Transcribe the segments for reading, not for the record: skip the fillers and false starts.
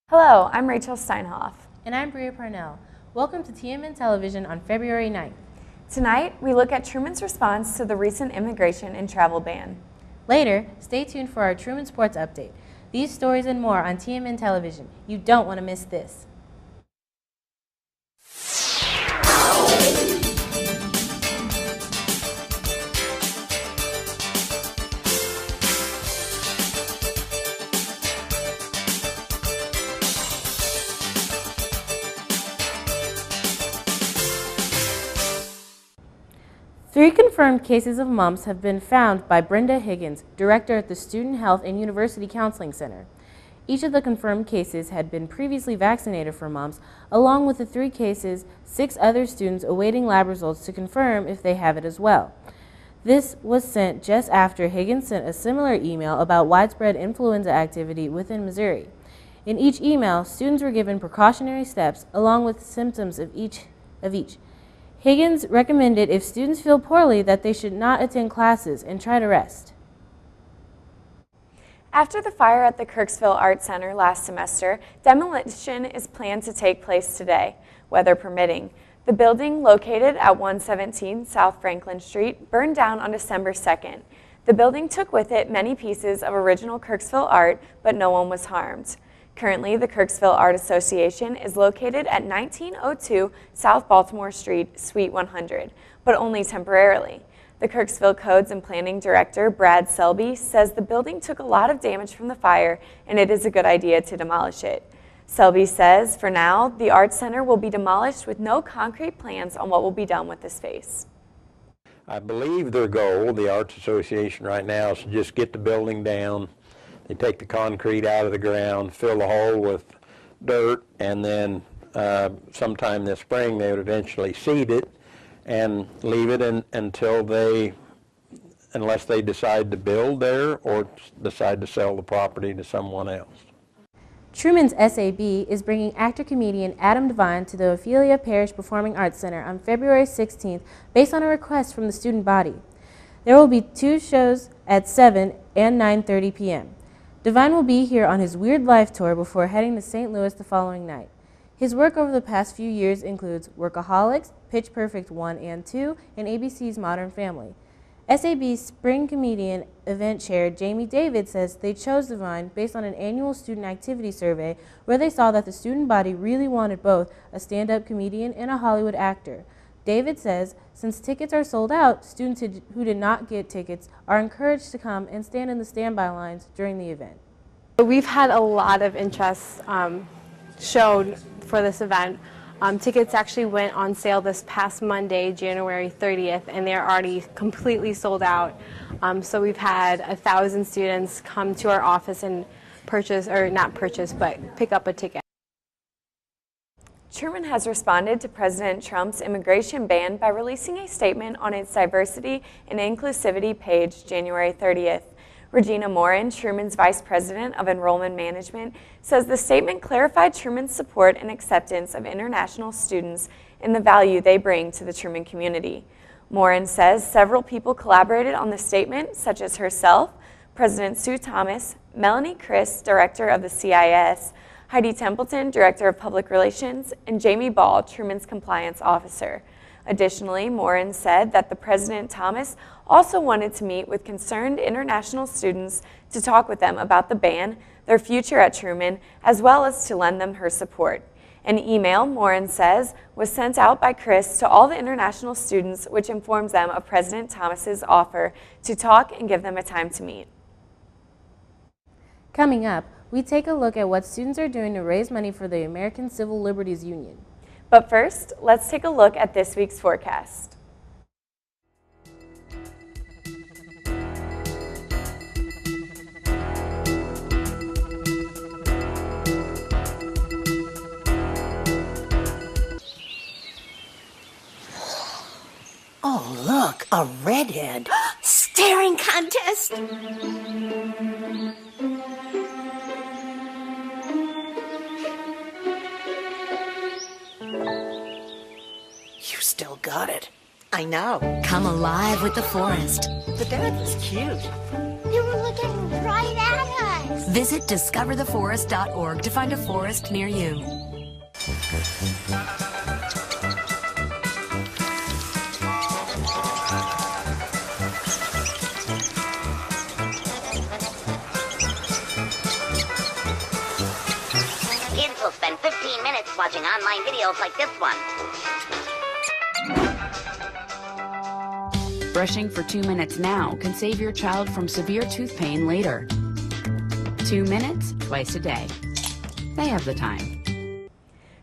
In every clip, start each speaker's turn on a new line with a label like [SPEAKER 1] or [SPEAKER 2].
[SPEAKER 1] Hello, I'm Rachel Steinhoff.
[SPEAKER 2] And I'm Brea Parnell. Welcome to TMN Television on February 9th.
[SPEAKER 1] Tonight, we look at Truman's response to the recent immigration and travel ban.
[SPEAKER 2] Later, stay tuned for our Truman Sports Update. These stories and more on TMN Television. You don't want to miss this. Three confirmed cases of mumps have been found by Brenda Higgins, director at the Student Health and University Counseling Center. Each of the confirmed cases had been previously vaccinated for mumps. Along with the 3 cases, 6 other students awaiting lab results to confirm if they have it as well. This was sent just after Higgins sent a similar email about widespread influenza activity within Missouri. In each email, students were given precautionary steps along with symptoms of each. Higgins recommended if students feel poorly that they should not attend classes and try to rest.
[SPEAKER 1] After the fire at the Kirksville Art Center last semester, demolition is planned to take place today, weather permitting. The building, located at 117 South Franklin Street, burned down on December 2nd. The building took with it many pieces of original Kirksville art, but no one was harmed. Currently, the Kirksville Art Association is located at 1902 South Baltimore Street, Suite 100, but only temporarily. The Kirksville Codes and Planning Director, Brad Selby, says the building took a lot of damage from the fire and it is a good idea to demolish it. Selby says, for now, the Art Center will be demolished with no concrete plans on what will be done with the space.
[SPEAKER 3] I believe their goal, the Arts Association right now, is to just get the building down. They take the concrete out of the ground, fill the hole with dirt, and then sometime this spring they would eventually seed it and leave it unless they decide to build there or decide to sell the property to someone else.
[SPEAKER 2] Truman's SAB is bringing actor-comedian Adam Devine to the Ophelia Parish Performing Arts Center on February 16th based on a request from the student body. There will be 2 shows at 7 and 9:30 p.m. Devine will be here on his Weird Life tour before heading to St. Louis the following night. His work over the past few years includes Workaholics, Pitch Perfect 1 and 2, and ABC's Modern Family. SAB's Spring Comedian event chair Jamie David says they chose Devine based on an annual student activity survey where they saw that the student body really wanted both a stand-up comedian and a Hollywood actor. David says, since tickets are sold out, students who did not get tickets are encouraged to come and stand in the standby lines during the event.
[SPEAKER 4] We've had a lot of interest shown for this event. Tickets actually went on sale this past Monday, January 30th, and they're already completely sold out. So we've had 1,000 students come to our office and purchase, or not purchase, but pick up a ticket.
[SPEAKER 1] Truman has responded to President Trump's immigration ban by releasing a statement on its diversity and inclusivity page January 30th. Regina Morin, Truman's Vice President of Enrollment Management, says the statement clarified Truman's support and acceptance of international students and the value they bring to the Truman community. Morin says several people collaborated on the statement, such as herself, President Sue Thomas, Melanie Chris, Director of the CIS, Heidi Templeton, Director of Public Relations, and Jamie Ball, Truman's Compliance Officer. Additionally, Morin said that the President Thomas also wanted to meet with concerned international students to talk with them about the ban, their future at Truman, as well as to lend them her support. An email, Morin says, was sent out by Chris to all the international students, which informs them of President Thomas's offer to talk and give them a time to meet.
[SPEAKER 2] Coming up, we take a look at what students are doing to raise money for the American Civil Liberties Union.
[SPEAKER 1] But first, let's take a look at this week's forecast.
[SPEAKER 5] Oh, look, a redhead. Staring contest. You still got it. I know.
[SPEAKER 6] Come alive with the forest.
[SPEAKER 5] The dad was cute.
[SPEAKER 6] They were looking right at us. Visit discovertheforest.org to find a forest near you.
[SPEAKER 7] Kids will spend 15 minutes watching online videos like this one.
[SPEAKER 8] Brushing for 2 minutes now can save your child from severe tooth pain later. 2 minutes, twice a day. They have the time.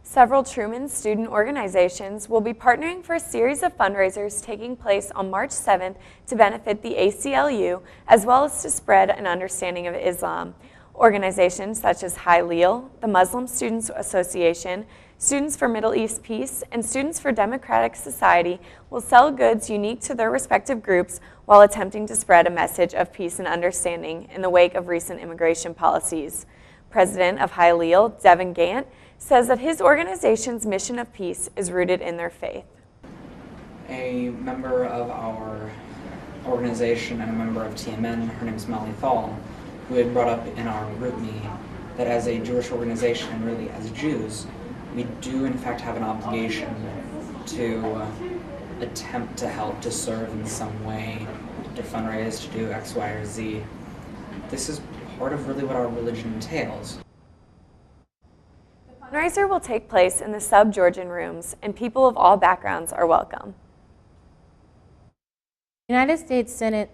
[SPEAKER 1] Several Truman student organizations will be partnering for a series of fundraisers taking place on March 7th to benefit the ACLU, as well as to spread an understanding of Islam. Organizations such as High Leal, the Muslim Students Association, Students for Middle East Peace, and Students for Democratic Society will sell goods unique to their respective groups while attempting to spread a message of peace and understanding in the wake of recent immigration policies. President of High Leal, Devin Gant, says that his organization's mission of peace is rooted in their faith.
[SPEAKER 9] A member of our organization and a member of TMN, her name is Molly Thal, who had brought up in our group meeting that as a Jewish organization, and really as Jews, we do in fact have an obligation to attempt to help, to serve in some way, to fundraise, to do X, Y, or Z. This is part of really what our religion entails.
[SPEAKER 1] The fundraiser will take place in the sub-Georgian rooms, and people of all backgrounds are welcome.
[SPEAKER 2] United States Senate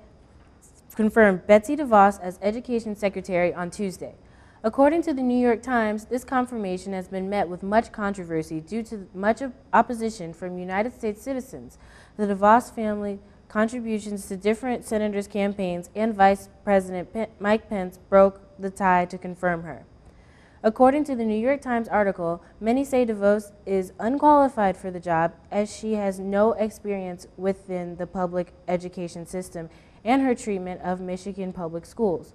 [SPEAKER 2] confirmed Betsy DeVos as Education Secretary on Tuesday. According to the New York Times, this confirmation has been met with much controversy due to much opposition from United States citizens. The DeVos family contributions to different senators' campaigns and Vice President Mike Pence broke the tie to confirm her. According to the New York Times article, many say DeVos is unqualified for the job as she has no experience within the public education system and her treatment of Michigan public schools.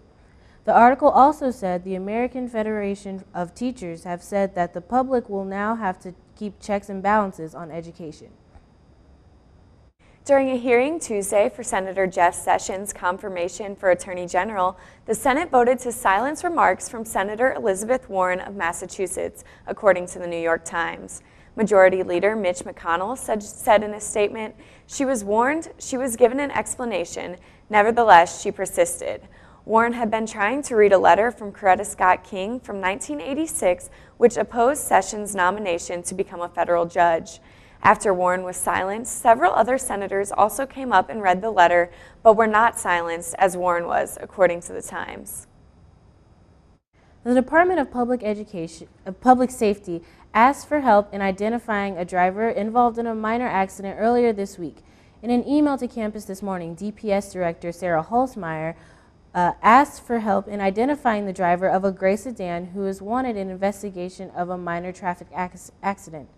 [SPEAKER 2] The article also said the American Federation of Teachers have said that the public will now have to keep checks and balances on education.
[SPEAKER 1] During a hearing Tuesday for Senator Jeff Sessions' confirmation for Attorney General, the Senate voted to silence remarks from Senator Elizabeth Warren of Massachusetts, according to the New York Times. Majority Leader Mitch McConnell said in a statement, "She was warned, she was given an explanation. Nevertheless, she persisted." Warren had been trying to read a letter from Coretta Scott King from 1986, which opposed Sessions' nomination to become a federal judge. After Warren was silenced, several other senators also came up and read the letter, but were not silenced as Warren was, according to the Times.
[SPEAKER 2] The Department of Public Safety asked for help in identifying a driver involved in a minor accident earlier this week. In an email to campus this morning, DPS Director Sarah Holzmeier asked for help in identifying the driver of a gray sedan who is wanted in investigation of a minor traffic accident.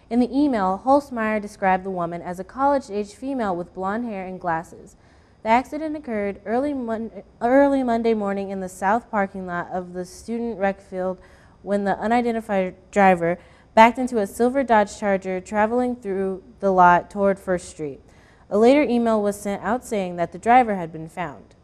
[SPEAKER 2] In the email, Holzmeier described the woman as a college-aged female with blonde hair and glasses. The accident occurred early Monday morning in the south parking lot of the student rec field when the unidentified driver backed into a silver Dodge Charger traveling through the lot toward First Street. A later email was sent out saying that the driver had been found.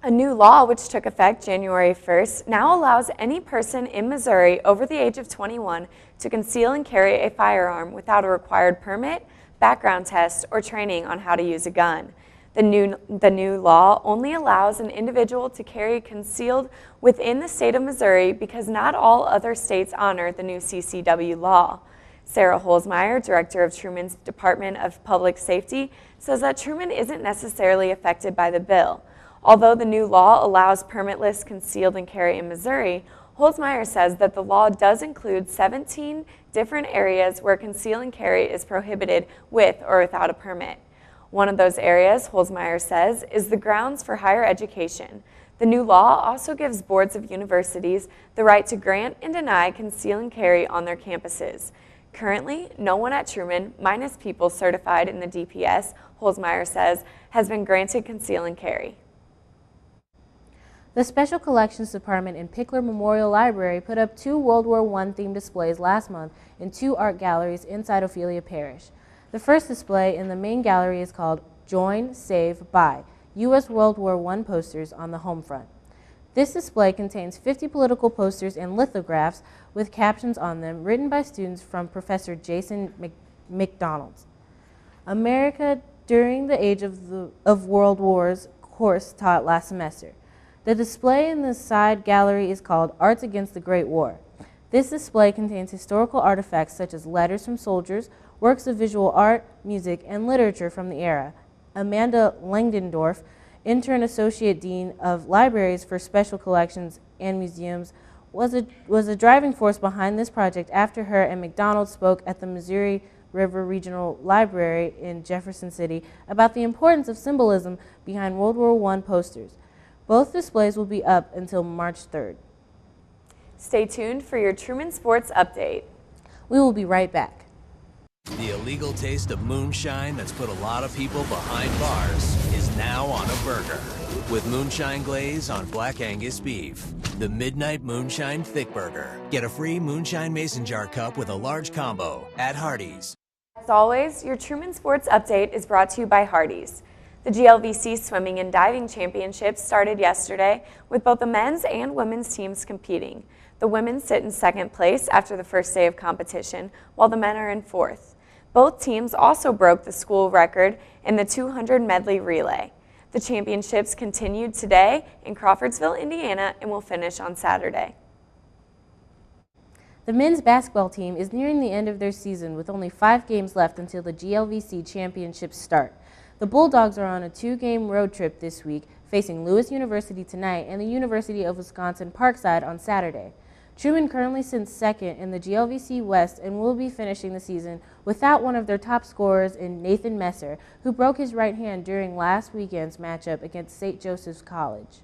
[SPEAKER 1] A new law, which took effect January 1st, now allows any person in Missouri over the age of 21 to conceal and carry a firearm without a required permit, background test, or training on how to use a gun. The new law only allows an individual to carry concealed within the state of Missouri because not all other states honor the new CCW law. Sarah Holzmeier, director of Truman's Department of Public Safety, says that Truman isn't necessarily affected by the bill. Although the new law allows permitless concealed and carry in Missouri, Holzmeier says that the law does include 17 different areas where conceal and carry is prohibited with or without a permit. One of those areas, Holzmeier says, is the grounds for higher education. The new law also gives boards of universities the right to grant and deny conceal and carry on their campuses. Currently, no one at Truman, minus people certified in the DPS, Holzmeier says, has been granted conceal and carry.
[SPEAKER 2] The Special Collections Department in Pickler Memorial Library put up 2 World War I themed displays last month in 2 art galleries inside Ophelia Parish. The first display in the main gallery is called Join, Save, Buy, U.S. World War I posters on the home front. This display contains 50 political posters and lithographs with captions on them written by students from Professor Jason McDonald's America During the Age of World Wars course taught last semester. The display in the side gallery is called Arts Against the Great War. This display contains historical artifacts such as letters from soldiers, works of visual art, music, and literature from the era. Amanda Langdendorf, Intern Associate Dean of Libraries for Special Collections and Museums, was a driving force behind this project after her and McDonald spoke at the Missouri River Regional Library in Jefferson City about the importance of symbolism behind World War I posters. Both displays will be up until March 3rd.
[SPEAKER 1] Stay tuned for your Truman Sports Update.
[SPEAKER 2] We will be right back.
[SPEAKER 10] The illegal taste of moonshine that's put a lot of people behind bars is now on a burger. With moonshine glaze on Black Angus beef. The Midnight Moonshine Thick Burger. Get a free Moonshine Mason Jar Cup with a large combo at Hardee's.
[SPEAKER 1] As always, your Truman Sports Update is brought to you by Hardee's. The GLVC Swimming and Diving Championships started yesterday with both the men's and women's teams competing. The women sit in second place after the first day of competition, while the men are in fourth. Both teams also broke the school record in the 200 medley relay. The championships continued today in Crawfordsville, Indiana, and will finish on Saturday.
[SPEAKER 2] The men's basketball team is nearing the end of their season with only 5 games left until the GLVC championships start. The Bulldogs are on a 2-game road trip this week, facing Lewis University tonight and the University of Wisconsin Parkside on Saturday. Truman currently sits second in the GLVC West and will be finishing the season without one of their top scorers in Nathan Messer, who broke his right hand during last weekend's matchup against St. Joseph's College.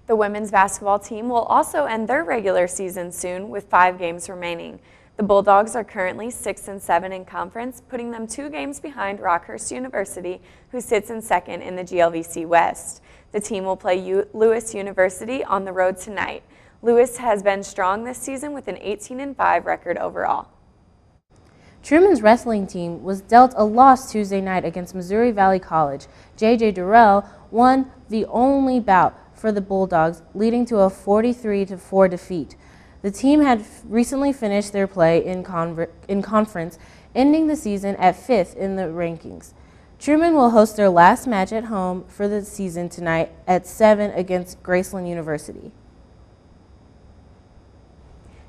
[SPEAKER 1] The women's basketball team will also end their regular season soon with 5 games remaining. The Bulldogs are currently 6-7 in conference, putting them 2 games behind Rockhurst University, who sits in second in the GLVC West. The team will play Lewis University on the road tonight. Lewis has been strong this season with an 18-5 record overall.
[SPEAKER 2] Truman's wrestling team was dealt a loss Tuesday night against Missouri Valley College. J.J. Durrell won the only bout for the Bulldogs, leading to a 43-4 defeat. The team had recently finished their play in conference, ending the season at 5th in the rankings. Truman will host their last match at home for the season tonight at 7 against Graceland University.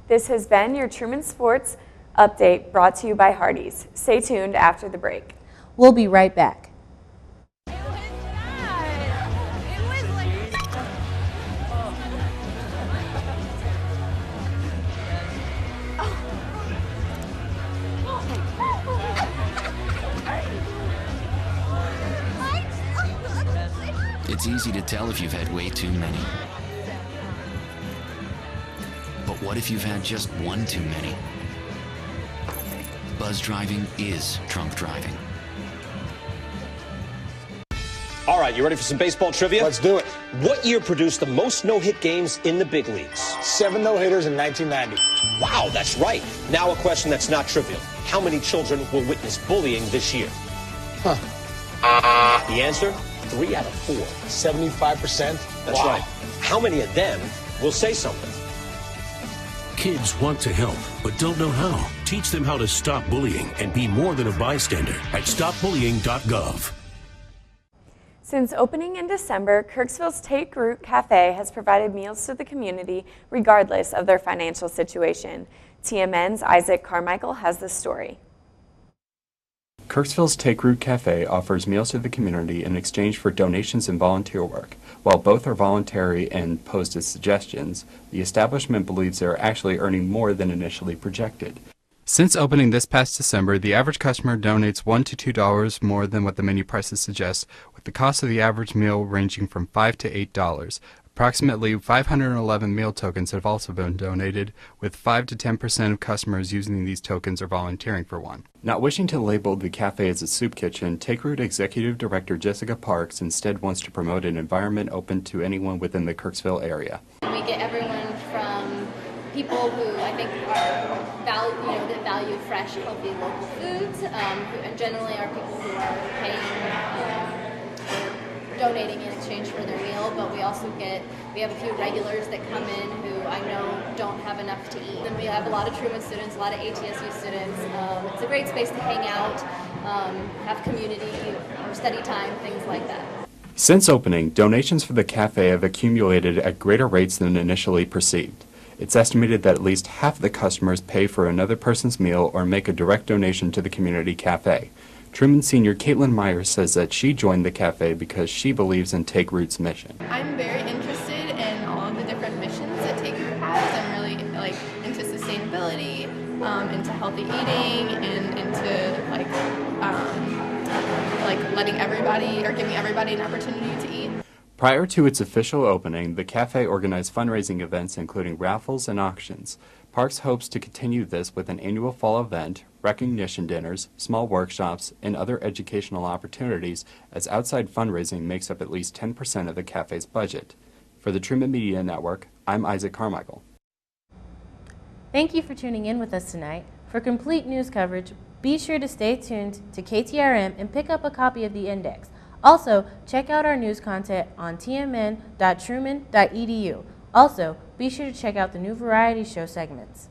[SPEAKER 1] This has been your Truman Sports Update brought to you by Hardee's. Stay tuned after the break.
[SPEAKER 2] We'll be right back.
[SPEAKER 11] It's easy to tell if you've had way too many. But what if you've had just one too many? Buzz driving is drunk driving.
[SPEAKER 12] All right, you ready for some baseball trivia?
[SPEAKER 13] Let's do it.
[SPEAKER 12] What year produced the most no-hit games in the big leagues?
[SPEAKER 13] 7 no-hitters in 1990.
[SPEAKER 12] Wow, that's right. Now a question that's not trivial. How many children will witness bullying this year?
[SPEAKER 13] Huh.
[SPEAKER 12] The answer? 3 out of 4.
[SPEAKER 13] 75%?
[SPEAKER 12] That's right. How many of them will say something?
[SPEAKER 14] Kids want to help, but don't know how. Teach them how to stop bullying and be more than a bystander at stopbullying.gov.
[SPEAKER 1] Since opening in December, Kirksville's Take Root Cafe has provided meals to the community regardless of their financial situation. TMN's Isaac Carmichael has the story.
[SPEAKER 15] Kirksville's Take Root Cafe offers meals to the community in exchange for donations and volunteer work. While both are voluntary and posed as suggestions, the establishment believes they are actually earning more than initially projected.
[SPEAKER 16] Since opening this past December, the average customer donates $1 to $2 more than what the menu prices suggest, with the cost of the average meal ranging from $5 to $8. Approximately 511 meal tokens have also been donated, with 5 to 10% of customers using these tokens or volunteering for one.
[SPEAKER 15] Not wishing to label the cafe as a soup kitchen, Take Root Executive Director Jessica Parks instead wants to promote an environment open to anyone within the Kirksville area.
[SPEAKER 17] We get everyone from people who I think are that value fresh, healthy local foods, and generally are people who are donating in exchange for their meal, but we have a few regulars that come in who I know don't have enough to eat. And we have a lot of Truman students, a lot of ATSU students. It's a great space to hang out, have community, or study time, things like that.
[SPEAKER 15] Since opening, donations for the cafe have accumulated at greater rates than initially perceived. It's estimated that at least half the customers pay for another person's meal or make a direct donation to the community cafe. Truman Senior Caitlin Myers says that she joined the cafe because she believes in Take Root's mission.
[SPEAKER 18] I'm very interested in all of the different missions that Take Root has. I'm really into sustainability, into healthy eating, and into letting everybody or giving everybody an opportunity to eat.
[SPEAKER 15] Prior to its official opening, the cafe organized fundraising events including raffles and auctions. Parks hopes to continue this with an annual fall event, recognition dinners, small workshops, and other educational opportunities, as outside fundraising makes up at least 10% of the cafe's budget. For the Truman Media Network, I'm Isaac Carmichael.
[SPEAKER 2] Thank you for tuning in with us tonight. For complete news coverage, be sure to stay tuned to KTRM and pick up a copy of the Index. Also, check out our news content on tmn.truman.edu. Also, be sure to check out the new variety show segments.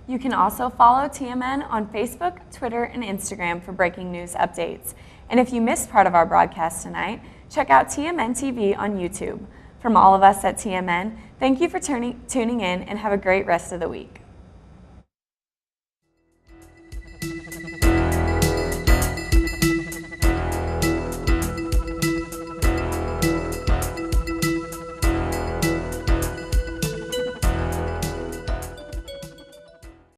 [SPEAKER 1] You can also follow TMN on Facebook, Twitter, and Instagram for breaking news updates. And if you missed part of our broadcast tonight, check out TMN TV on YouTube. From all of us at TMN, thank you for tuning in and have a great rest of the week.